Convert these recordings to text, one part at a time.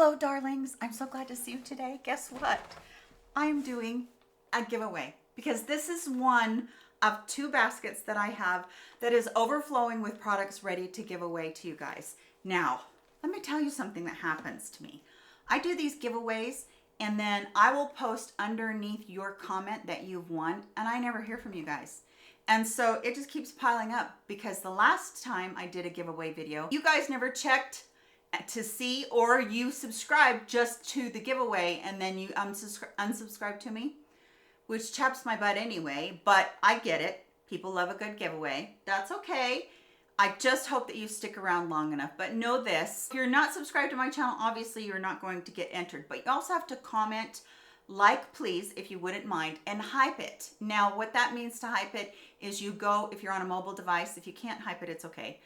Hello, darlings. I'm so glad to see you today. Guess what? I'm doing a giveaway because this is one of 2 baskets that I have that is overflowing with products ready to give away to you guys. Now, let me tell you something that happens to me. I do these giveaways and then I will post underneath your comment that you've won, and I never hear from you guys. And so it just keeps piling up because the last time I did a giveaway video, you guys never checked to see, or you subscribed just to the giveaway and then you unsubscribe to me, which chaps my butt anyway, but I get it. People love a good giveaway. That's okay. I just hope that you stick around long enough. But know this, if you're not subscribed to my channel, obviously you're not going to get entered, but you also have to comment, like, please, if you wouldn't mind, and hype it. Now, what that means to hype it is you go, if you're on a mobile device, if you can't hype it, it's okay.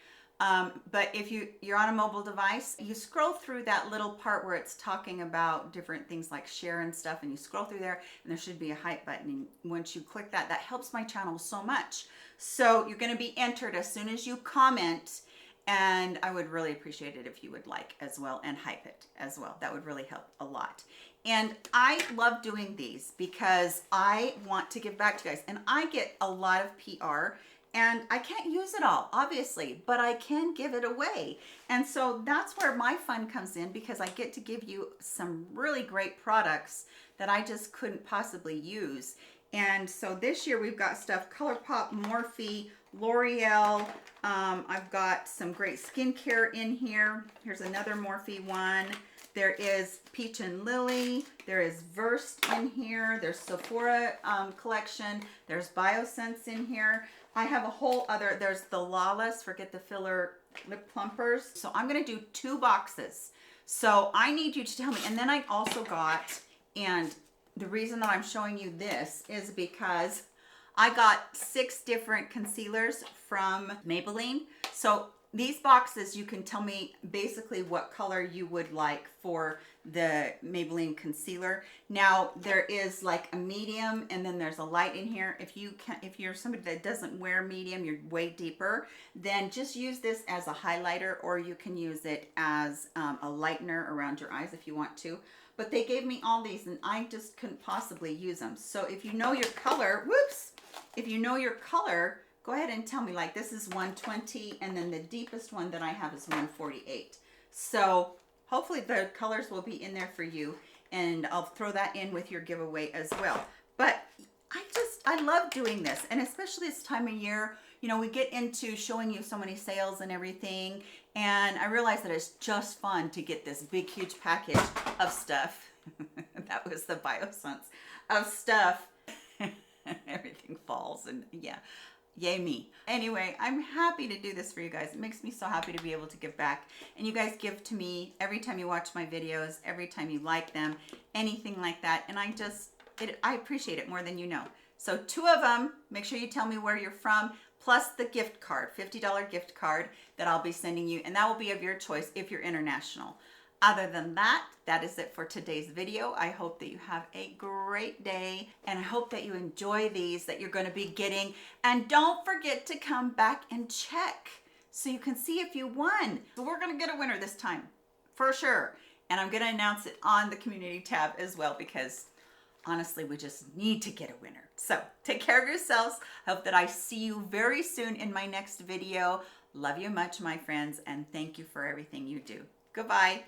But if you're on a mobile device, you scroll through that little part where it's talking about different things like share and stuff, and you scroll through there and there should be a hype button. And once you click that, that helps my channel so much. So you're going to be entered as soon as you comment, and I would really appreciate it if you would like as well and hype it as well. That would really help a lot. And I love doing these because I want to give back to you guys, and I get a lot of PR. And I can't use it all, obviously, but I can give it away. And so that's where my fun comes in, because I get to give you some really great products that I just couldn't possibly use. And so this year we've got stuff, ColourPop, Morphe, L'Oreal. I've got some great skincare in here. Here's another Morphe one. There is Peach and Lily. There is Versed in here. There's Sephora collection. There's Biosense in here. I have a whole other, there's the Lawless, forget the filler lip plumpers. So I'm gonna do 2 boxes. So I need you to tell me, and then I also got, and the reason that I'm showing you this is because I got 6 different concealers from Maybelline. So these boxes, you can tell me basically what color you would like for the Maybelline concealer. Now there is like a medium and then there's a light in here. If you're somebody that doesn't wear medium, you're way deeper, then just use this as a highlighter, or you can use it as a lightener around your eyes if you want to. But they gave me all these and I just couldn't possibly use them. So if you know your color, if you know your color, go ahead and tell me, like this is 120 and then the deepest one that I have is 148. So hopefully the colors will be in there for you, and I'll throw that in with your giveaway as well. But I love doing this, and especially this time of year, you know, we get into showing you so many sales and everything, and I realize that it's just fun to get this big, huge package of stuff. That was the Biosense of stuff. Everything falls, and yeah. Yay me. Anyway, I'm happy to do this for you guys. It makes me so happy to be able to give back. And you guys give to me every time you watch my videos, every time you like them, anything like that. And I appreciate it more than you know. So 2 of them, make sure you tell me where you're from, plus the gift card, $50 gift card that I'll be sending you. And that will be of your choice if you're international. Other than that, that is it for today's video. I hope that you have a great day, and I hope that you enjoy these that you're going to be getting. And don't forget to come back and check so you can see if you won. So we're going to get a winner this time for sure. And I'm going to announce it on the community tab as well, because honestly, we just need to get a winner. So take care of yourselves. I hope that I see you very soon in my next video. Love you much, my friends, and thank you for everything you do. Goodbye.